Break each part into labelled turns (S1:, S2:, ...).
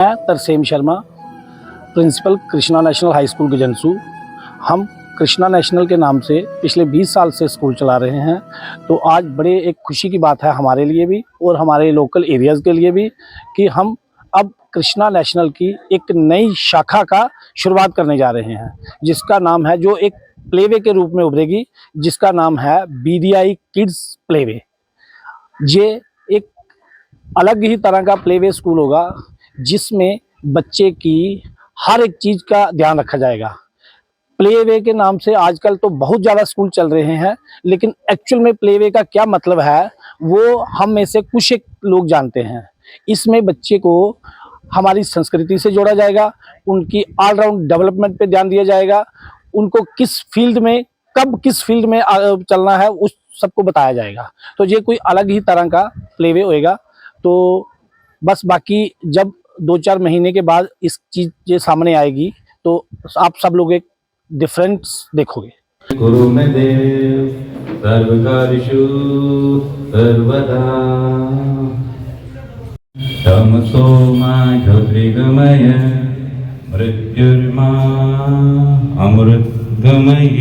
S1: मैं Tarsem Sharma, principal Krishna national high school Gajansu. हम Krishna national के नाम से पिछले 20 साल से स्कूल चला रहे हैं। तो आज बड़े एक खुशी की बात है हमारे लिए भी और हमारे लोकल एरियाज़ के लिए भी कि हम अब कृष्णा नेशनल की एक नई शाखा का शुरुआत करने जा रहे हैं, जिसका नाम है, जो एक प्लेवे के रूप में उभरेगी, जिसका नाम है BDI किड्स प्लेवे। ये एक अलग ही तरह का प्लेवे स्कूल होगा, जिसमें बच्चे की हर एक चीज़ का ध्यान रखा जाएगा। प्लेवे के नाम से आजकल तो बहुत ज़्यादा स्कूल चल रहे हैं, लेकिन एक्चुअल में प्लेवे का क्या मतलब है वो हम में से कुछ एक लोग जानते हैं। इसमें बच्चे को हमारी संस्कृति से जोड़ा जाएगा, उनकी ऑलराउंड डेवलपमेंट पे ध्यान दिया जाएगा, उनको किस फील्ड में कब किस फील्ड में चलना है उस सबको बताया जाएगा। तो ये कोई अलग ही तरह का प्लेवे होएगा। तो बस बाकी जब 2-4 महीने के बाद इस चीज़ ये सामने आएगी तो आप सब लोग एक डिफरेंस देखोगे।
S2: गुरु में देव सर्वकार्येषु सर्वदा तमसो मा ज्योतिर्गमय मृत्युर्मा अमृतगमय।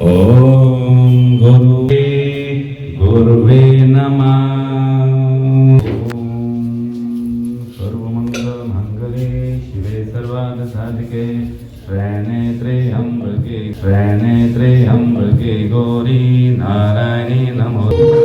S2: ओम गुरुवे नमः। त्र्यम्बके गौरी नारायणी नमोस्तुते।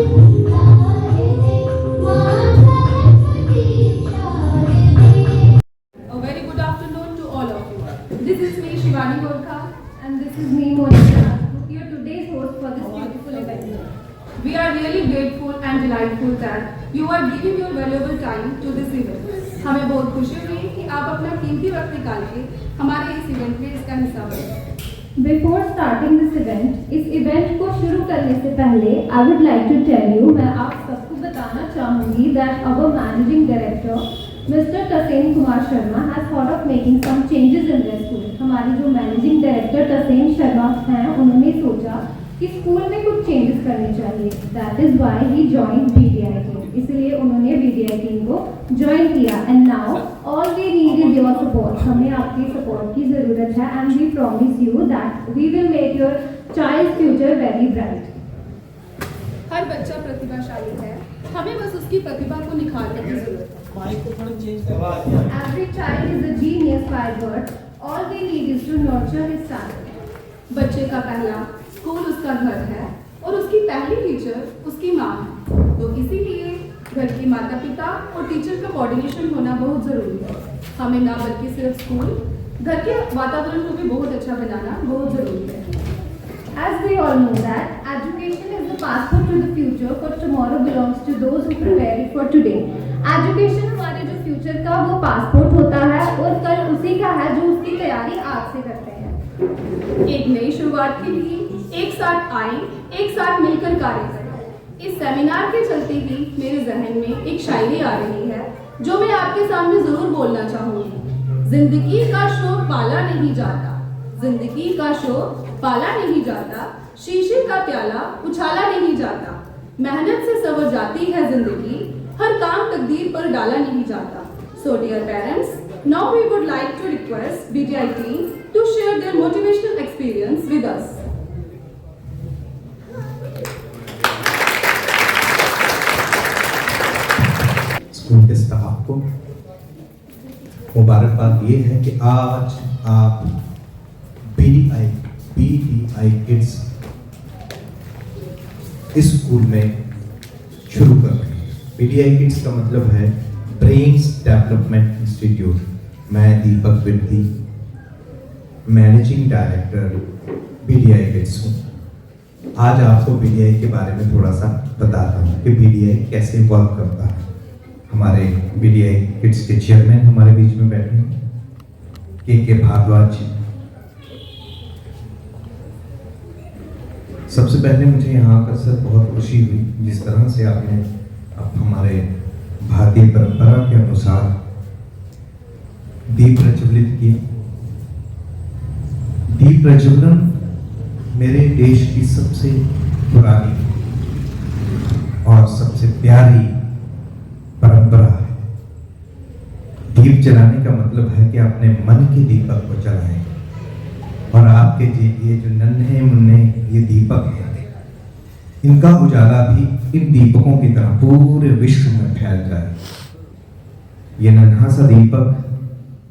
S3: A very good afternoon to all of you. This is me Shivani Gorkha and this is me Monica, here today's host for this beautiful event. We are really grateful and delightful that you are giving your valuable time to this event. हमें बहुत खुशी हुई कि आप अपना कीमती वक्त निकाल के हमारे इस इवेंट में इसका हिस्सा बने।
S4: Before starting this event, इस इवेंट को शुरू करने से पहले I would like to tell you, मैं आप सबको बताना चाहूँगी that our managing director Mr. Taseem Kumar Sharma has thought of making some changes in their school. हमारे जो managing director Taseem Sharma हैं, उन्होंने सोचा कि स्कूल में कुछ चेंजेस करने चाहिए। That is why he joined BDI team. इसलिए उन्होंने BDI टीम को ज्वाइन किया। And now all we need is your support. हमें आपकी सपोर्ट की ज़रूरत है and we promise you that we will make your child's future very bright.
S3: हर बच्चा प्रतिभाशाली है, हमें बस उसकी प्रतिभा को निखारने की जरूरत है।
S4: Every child is a genius by birth. All we need is to nurture his talent.
S3: बच्चे का पहला स्कूल उसका घर है और उसकी पहली टीचर उसकी माँ है। तो इसीलिए घर की माता पिता और टीचर का कोऑर्डिनेशन होना बहुत ज़रूरी है। हमें ना बल्कि सिर्फ स्कूल, घर के वातावरण को भी बहुत अच्छा बनाना बहुत ज़रूरी है।
S4: As we all know that education is the passport to the future, for tomorrow belongs to those who prepare it for today. Education हमारे जो फ्यूचर का वो पासपोर्ट होता है और कल उसी का है जो उसकी तैयारी आज से करते हैं।
S3: एक नई शुरुआत के लिए एक साथ आए, एक साथ मिलकर कार्य करें। इस सेमिनार के चलते ही मेरे जहन में एक शायरी आ रही है जो मैं आपके सामने जरूर बोलना चाहूँगी। जिंदगी का शोर पाला नहीं जाता, जिंदगी का शोर पाला नहीं जाता, शीशे का प्याला उछाला नहीं जाता, मेहनत से संवर जाती है जिंदगी, हर काम तकदीर पर डाला नहीं जाता। So dear parents, now we would like to request BDI team to share their motivational experience with us.
S5: School के स्टाफ को मुबारकबाद ये है कि आज आप BDI किड्स इस स्कूल में शुरू कर रहे हैं। BDI किड्स का मतलब है ब्रेन्स डेवलपमेंट इंस्टीट्यूट। मैं दीपक विद्दी, मैनेजिंग डायरेक्टर BDI किड्स हूँ। आज आपको BDI के बारे में थोड़ा सा बताता हूँ कि BDI कैसे वर्क करता है। हमारे BDI किड्स के चेयरमैन हमारे बीच में बैठे हैं, के भारद्वाज जी। सबसे पहले मुझे यहाँ आकर सर बहुत खुशी हुई जिस तरह से आपने अब हमारे भारतीय परंपरा के अनुसार दीप प्रज्वलित किए। दीप प्रज्वलन मेरे देश की सबसे पुरानी और सबसे प्यारी परंपरा है। दीप जलाने का मतलब है कि अपने मन के दीपक को जलाएं। और आपके ये जो नन्हे मुन्ने ये दीपक हैं, इनका उजाला भी इन दीपकों की तरह पूरे विश्व में फैल जाए। ये नन्हा सा दीपक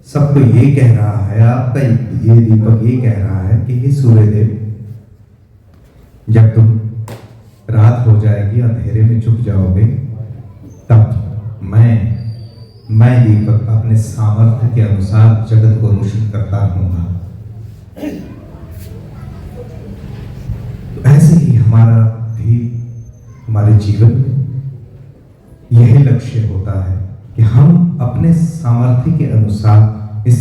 S5: सबको ये कह रहा है, आपका ये दीपक ये कह रहा है कि हे सूर्यदेव, जब तुम रात हो जाएगी, अंधेरे में छुप जाओगे, तब मैं दीपक अपने सामर्थ्य के अनुसार जगत को रोशन करता रहूंगा। तो ऐसे ही हमारा भी हमारे जीवन में यही लक्ष्य होता है कि हम अपने सामर्थ्य के अनुसार इस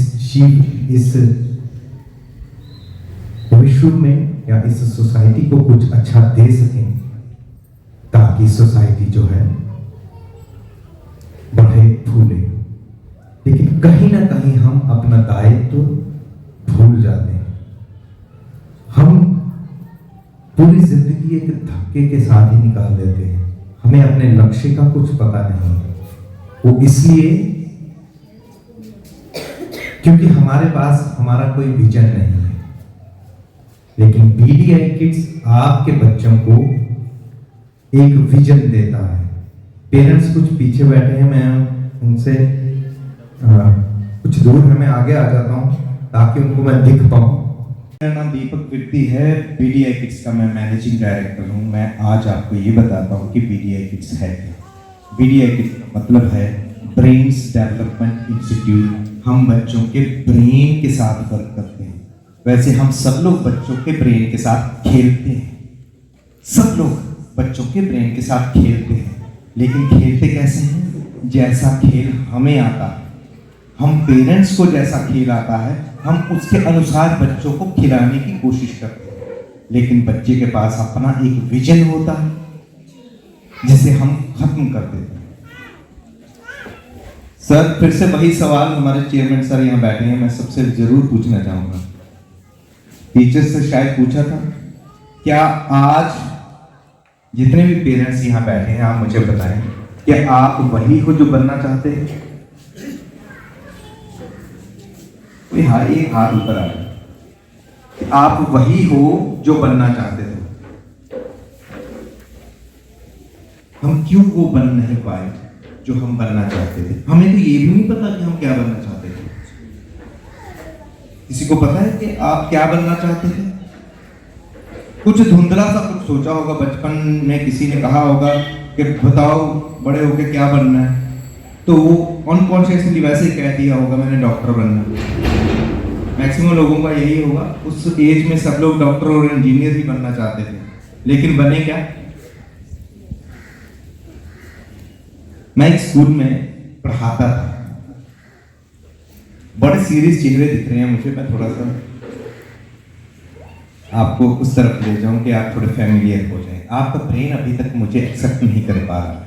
S5: विश्व में या इस सोसाइटी को कुछ अच्छा दे सकें, ताकि सोसाइटी जो है बढ़े फूले। लेकिन कहीं ना कहीं हम अपना दायित्व भूल जाते हैं। हम पूरी जिंदगी एक धक्के के साथ ही निकाल देते हैं। हमें अपने लक्ष्य का कुछ पता नहीं। वो इसलिए क्योंकि हमारे पास हमारा कोई विजन नहीं है। लेकिन बीडीआई किड्स आपके बच्चों को एक विजन देता है। पेरेंट्स कुछ पीछे बैठे हैं, मैं उनसे कुछ दूर है, मैं आगे आ जाता हूं ताकि उनको मैं दिख पाऊं।
S6: मेरा नाम दीपक वित्ती है, बीडीआई किड्स का मैं मैनेजिंग डायरेक्टर हूं। मैं आज आपको ये बताता हूं कि बीडीआई किड्स है क्या। बीडीआई किड्स का मतलब है ब्रेन्स डेवलपमेंट इंस्टीट्यूट। हम बच्चों के ब्रेन के साथ वर्क करते हैं। वैसे हम सब लोग बच्चों के ब्रेन के साथ खेलते हैं, सब लोग बच्चों के ब्रेन के साथ खेलते हैं, लेकिन खेलते कैसे हैं? जैसा खेल हमें आता है, हम पेरेंट्स को जैसा खेल आता है, हम उसके अनुसार बच्चों को खिलाने की कोशिश करते हैं। लेकिन बच्चे के पास अपना एक विजन होता है जिसे हम खत्म कर देते हैं। सर, फिर से वही सवाल हमारे चेयरमैन सर यहाँ बैठे हैं, मैं सबसे जरूर पूछना चाहूंगा। टीचर्स से शायद पूछा था, क्या आज जितने भी पेरेंट्स यहाँ बैठे हैं, आप मुझे बताएं, क्या आप वही हो जो बनना चाहते हैं? कोई एक हाथ ऊपर आ रहा। आप वही हो जो बनना चाहते थे। हम क्यों वो बन नहीं पाए जो हम बनना चाहते थे? हमें तो ये भी नहीं पता कि हम क्या बनना चाहते थे। किसी को पता है कि आप क्या बनना चाहते थे? कुछ धुंधला सा कुछ सोचा होगा बचपन में, किसी ने कहा होगा कि बताओ बड़े होके क्या बनना है, तो वो अनकॉन्शियसली वैसे कह दिया होगा मैंने डॉक्टर बनना। मैक्सिमम लोगों का यही होगा। उस एज में सब लोग डॉक्टर और इंजीनियर ही बनना चाहते थे, लेकिन बने क्या? मैं एक स्कूल में पढ़ाता था। बड़े सीरियस चेहरे दिख रहे हैं मुझे, मैं थोड़ा सा आपको उस तरफ ले जाऊं कि आप थोड़े फैमिलियर हो जाएं। आपका ब्रेन अभी तक मुझे एक्सेप्ट नहीं कर पा रहा है।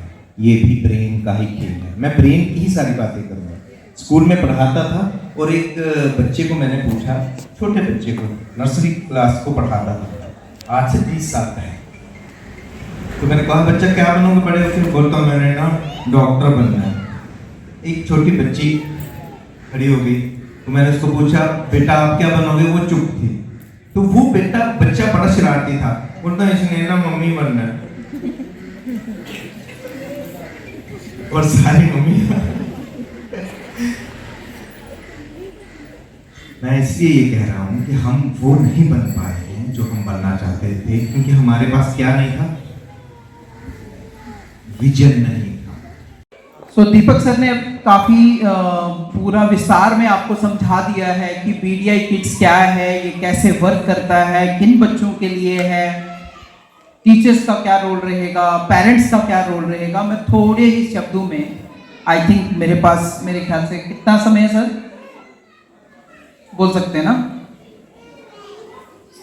S6: ये भी ब्रेन का ही खेल है। मैं ब्रेन की ही सारी बातें करूंगा। स्कूल में पढ़ाता था और एक बच्चे को मैंने पूछा, छोटे बच्चे को, नर्सरी क्लास को पढ़ाता था, आज से 30 साल पहले। तो मैंने कहा, बच्चा क्या बनोगे बड़े होकर? बोलता हूँ मैंने ना डॉक्टर बनना है। एक छोटी बच्ची खड़ी हो गई, तो मैंने उसको पूछा, बेटा आप क्या बनोगे? वो चुप थी। तो वो बच्चा बड़ा शरारती था, बोलता इसने ना मम्मी बनना है। और सारी मम्मी मैं इसलिए ये कह रहा हूं कि हम वो नहीं बन पाए हैं जो हम बनना चाहते थे, क्योंकि हमारे पास क्या नहीं था? विजन नहीं था।
S7: सो दीपक सर ने काफी पूरा विस्तार में आपको समझा दिया है कि बीडीआई किड्स क्या है, ये कैसे वर्क करता है, किन बच्चों के लिए है, टीचर्स का क्या रोल रहेगा, पेरेंट्स का क्या रोल रहेगा। मैं थोड़े ही शब्दों में, आई थिंक मेरे पास मेरे ख्याल से कितना समय है सर, बोल सकते हैं ना?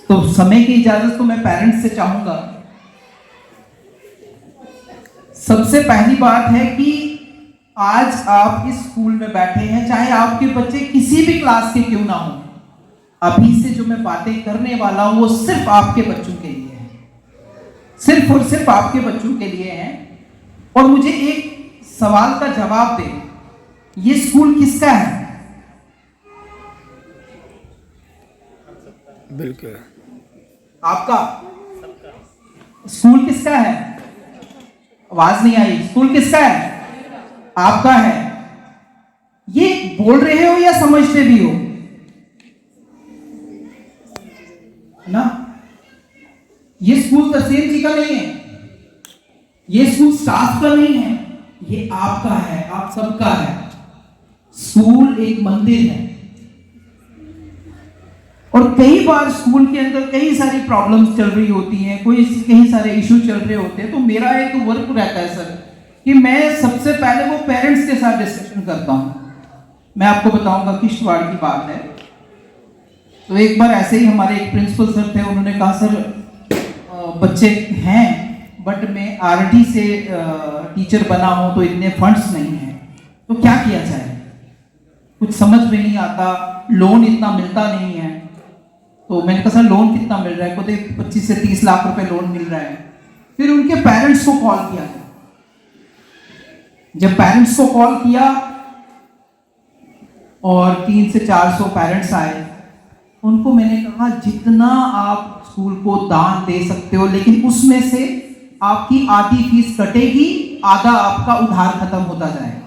S7: तो समय की इजाजत तो मैं पेरेंट्स से चाहूंगा। सबसे पहली बात है कि आज आप इस स्कूल में बैठे हैं, चाहे आपके बच्चे किसी भी क्लास के क्यों ना हो, अभी से जो मैं बातें करने वाला हूं वो सिर्फ आपके बच्चों के लिए है, सिर्फ और सिर्फ आपके बच्चों के लिए है। और मुझे एक सवाल का जवाब दे, ये स्कूल किसका है?
S1: बिल्कुल
S7: आपका। स्कूल किसका है? आवाज नहीं आई। स्कूल किसका है? आपका है। ये बोल रहे हो या समझते भी हो ना? ये स्कूल तहसील जी का नहीं है, ये स्कूल स्टाफ का नहीं है, ये आपका है, आप सबका है। स्कूल एक मंदिर है और कई बार स्कूल के अंदर कई सारी प्रॉब्लम्स चल रही होती हैं, कई सारे इशू चल रहे होते हैं। तो मेरा एक वर्क रहता है सर कि मैं सबसे पहले वो पेरेंट्स के साथ डिस्कशन करता हूं। मैं आपको बताऊंगा किश्तवाड़ की बात है। तो एक बार ऐसे ही हमारे एक प्रिंसिपल सर थे, उन्होंने कहा सर बच्चे हैं बट मैं आरटी से टीचर बना हूं तो इतने फंड्स नहीं हैं, तो क्या किया जाए? कुछ समझ में नहीं आता, लोन इतना मिलता नहीं है। तो मैंने कहा सर लोन कितना मिल रहा है? कहते 25 से 30 लाख रुपए लोन मिल रहा है। फिर उनके पेरेंट्स को कॉल किया। जब पेरेंट्स को कॉल किया और 300 से 400 पेरेंट्स आए, उनको मैंने कहा जितना आप स्कूल को दान दे सकते हो, लेकिन उसमें से आपकी आधी फीस कटेगी, आधा आपका उधार खत्म होता जाएगा।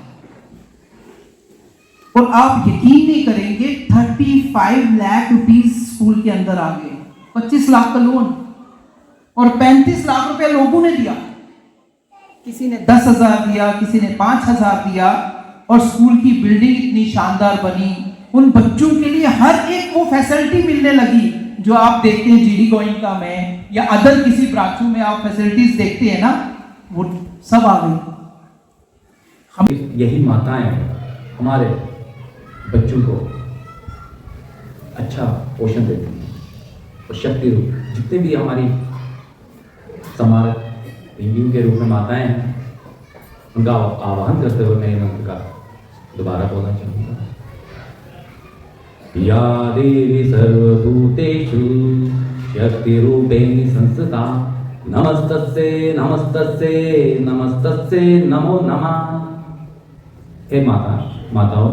S7: और आप यकीन नहीं करेंगे 35 लाख रुपीस स्कूल के अंदर आ गए। 25 लाख का लोन और 35 लाख रुपए लोगों ने दिया। किसी ने 10,000 दिया, किसी ने 5,000 दिया और स्कूल की बिल्डिंग इतनी शानदार बनी। उन बच्चों के लिए हर एक वो फैसिलिटी मिलने लगी जो आप देखते हैं जीडी गोइंका में या अदर किसी ब्रांचों में आप फैसिलिटीज देखते हैं ना, वो सब आ गई।
S8: हम यही माताएं हमारे बच्चों को अच्छा पोषण देती हैं और शक्ति रूप जितने भी हमारी समाज हिंदुओं के रूप में माताएं हैं, उनका आह्वान करते हुए मैं मंत्र का दोबारा बोलना चाहूँगा। या देवी सर्वभूतेषु शक्तिरूपेण संस्थिता नमस्तस्यै नमस्तस्यै नमस्तस्यै नमो नमः। हे माताओं,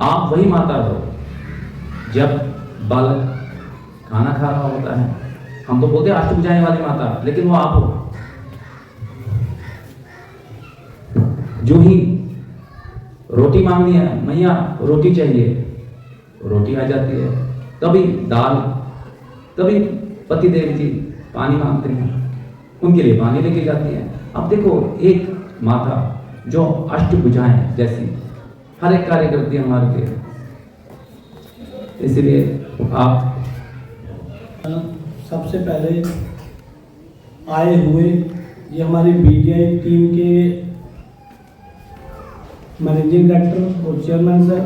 S8: आप वही माता हो जब बालक खाना खा रहा होता है, हम तो बोलते हैं अष्टभुजाएं वाली माता, लेकिन वो आप हो। जो ही रोटी मांगनी है, मैया रोटी चाहिए, रोटी आ जाती है। कभी दाल, कभी पति देव जी पानी मांगते हैं, उनके लिए पानी लेके जाती है। अब देखो एक माता जो अष्टभुजाएं जैसी हर एक कार्य करती है हमारे लिए, इसलिए आप
S1: सबसे पहले आए हुए ये हमारी बीडीआई टीम के मैनेजिंग डायरेक्टर और चेयरमैन सर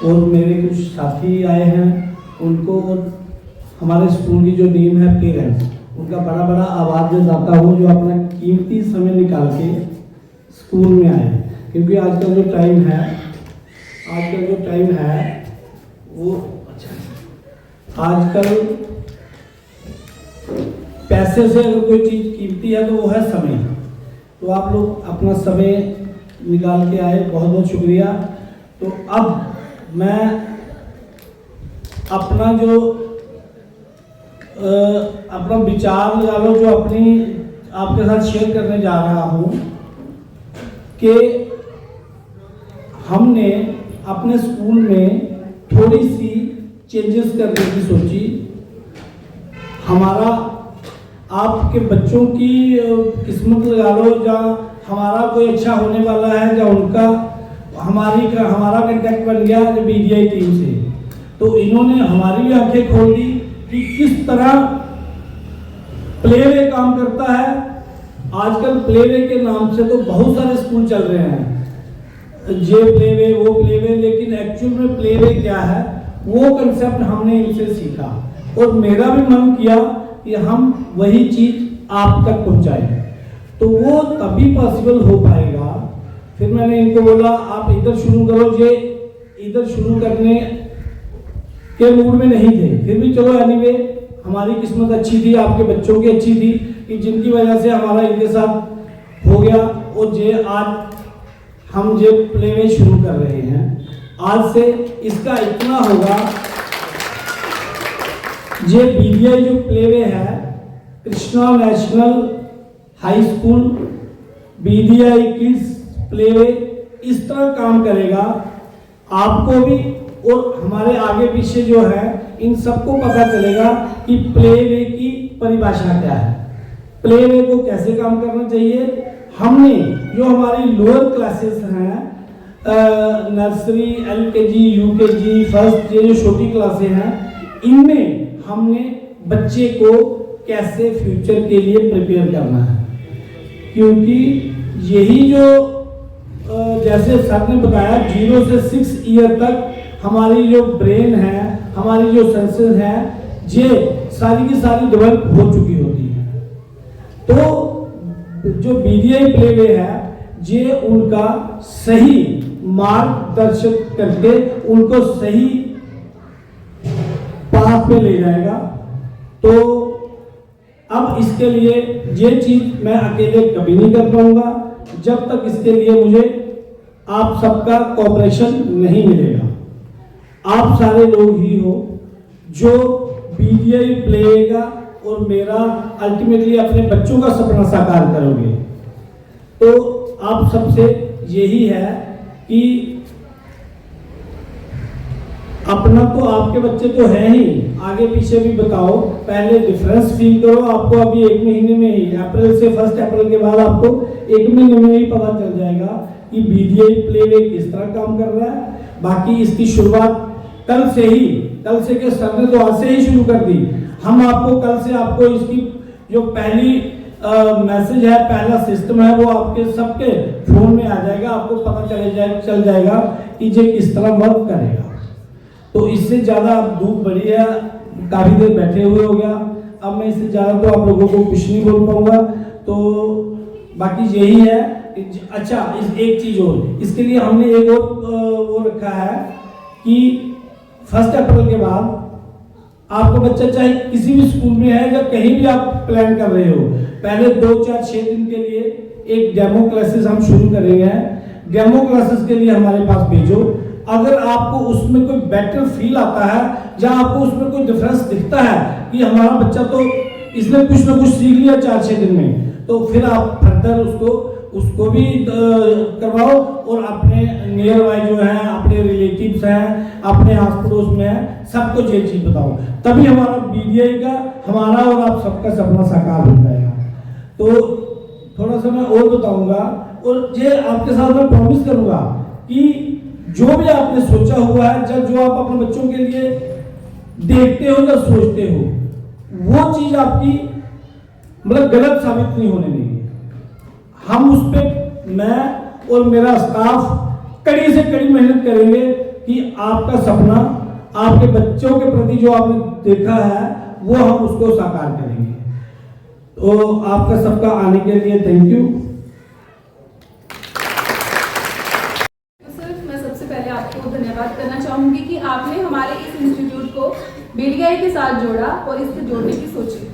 S1: और मेरे कुछ साथी आए हैं, उनको और हमारे स्कूल की जो टीम है पेरेंट्स, उनका बड़ा बड़ा आभार जताता हूँ जो अपना कीमती समय निकाल के स्कूल में आए। क्योंकि आजकल जो टाइम है वो आजकल पैसे से अगर कोई चीज़ कीमती है तो वो है समय। तो आप लोग अपना समय निकाल के आए, बहुत बहुत शुक्रिया। तो अब मैं अपना जो अपना विचार लगा लो जो अपनी आपके साथ शेयर करने जा रहा हूँ कि हमने अपने स्कूल में थोड़ी सी चेंजेस करने की सोची। हमारा आपके बच्चों की किस्मत लगा लो, जहाँ हमारा कोई अच्छा होने वाला है, जहाँ उनका हमारा कंटेक्ट बन गया जो बीडीआई टीम से। तो इन्होंने हमारी भी आंखें खोल दी कि किस तरह प्लेवे काम करता है। आजकल प्लेवे के नाम से तो बहुत सारे स्कूल चल रहे हैं, ये प्लेवे वो प्लेवे, लेकिन एक्चुअल में प्लेवे क्या है वो कंसेप्ट हमने इनसे सीखा और मेरा भी मन किया कि हम वही चीज आप तक पहुंचाएं। तो वो तभी पॉसिबल हो पाएगा। फिर मैंने इनको बोला आप इधर शुरू करो, ये इधर शुरू करने के मूड में नहीं थे, फिर भी चलो एनीवे हमारी किस्मत अच्छी थी, आपके बच्चों की अच्छी थी कि जिनकी वजह से हमारा इनके साथ हो गया और ये आज हम जो प्लेवे शुरू कर रहे हैं, आज से इसका इतना होगा, ये बीडीआई जो प्लेवे है, Krishna national high school BDI kids playway इस तरह काम करेगा, आपको भी और हमारे आगे पीछे जो है इन सबको पता चलेगा कि प्लेवे की परिभाषा क्या है, प्लेवे को कैसे काम करना चाहिए। हमने जो हमारी लोअर क्लासेस हैं, नर्सरी, एलकेजी, यूकेजी, फर्स्ट, ये जो छोटी क्लासें हैं, इनमें हमने बच्चे को कैसे फ्यूचर के लिए प्रिपेयर करना है, क्योंकि यही जो जैसे सर ने बताया 0 से 6 ईयर तक हमारी जो ब्रेन है, हमारी जो सेंसेस हैं, ये सारी की सारी डेवलप हो चुकी होती है। तो जो बीडीआई प्लेवे है, ये उनका सही मार्गदर्शन करके उनको सही पाथ पे ले जाएगा। तो अब इसके लिए ये चीज मैं अकेले कभी नहीं कर पाऊंगा जब तक इसके लिए मुझे आप सबका कोऑपरेशन नहीं मिलेगा। आप सारे लोग ही हो जो बीडीआई प्लेगा और मेरा अल्टीमेटली अपने बच्चों का सपना साकार करोगे। तो आप सबसे यही है कि अपना तो आपके बच्चे तो है ही, आगे पीछे भी बताओ, पहले डिफरेंस फील करो। आपको अभी 1 महीने में ही, अप्रैल से 1 अप्रैल के बाद आपको 1 महीने में ही पता चल जाएगा कि बीडीआई प्लेवे किस तरह काम कर रहा है। बाकी इसकी शुरुआत कल से के सर ने तो आज से ही शुरू कर दी। हम आपको कल से आपको इसकी जो पहली मैसेज है, पहला सिस्टम है, वो आपके सबके फोन में आ जाएगा, आपको पता चल जाएगा कि ये किस तरह वर्क करेगा। तो इससे ज्यादा धूप बढ़ी है, काफी देर बैठे हुए हो गया, अब मैं इससे ज्यादा तो आप लोगों को कुछ नहीं बोल पाऊंगा। तो बाकी यही है। अच्छा, एक चीज और, इसके लिए हमने एक और वो रखा है कि 1 अप्रैल के बाद आपको बच्चा चाहे किसी भी स्कूल में है या कहीं भी आप प्लान कर रहे हो, पहले 2, 4, 6 दिन के लिए एक डेमो क्लासेस हम शुरू करेंगे। डेमो क्लासेस के लिए हमारे पास भेजो। अगर आपको उसमें कोई बेटर फील आता है या आपको उसमें कोई डिफरेंस दिखता है कि हमारा बच्चा तो इसने कुछ ना कुछ सीख लिया 4-6 दिन में, तो फिर आप फर्दर उसको भी करवाओ और अपने नियर बाय जो है, अपने रिलेटिव्स हैं, अपने आस पड़ोस में है, सबको ये चीज बताओ। तभी हमारा बीडीआई का, हमारा और आप सबका सपना साकार हो जाएगा। तो थोड़ा सा मैं और बताऊंगा और ये आपके साथ मैं प्रॉमिस करूंगा कि जो भी आपने सोचा हुआ है, जो आप अपने बच्चों के लिए देखते हो या सोचते हो, वो चीज आपकी मतलब गलत साबित नहीं होने देंगे। हम उस पे, मैं और मेरा स्टाफ कड़ी से कड़ी मेहनत करेंगे कि आपका सपना, आपके बच्चों के प्रति जो आपने देखा है, वो हम उसको साकार करेंगे। तो आपका सबका आने के लिए थैंक यू।
S3: सर, मैं सबसे पहले आपको धन्यवाद करना चाहूंगी कि आपने हमारे इस इंस्टीट्यूट को बीडीआई के साथ जोड़ा और इसको जोड़ने की सोची।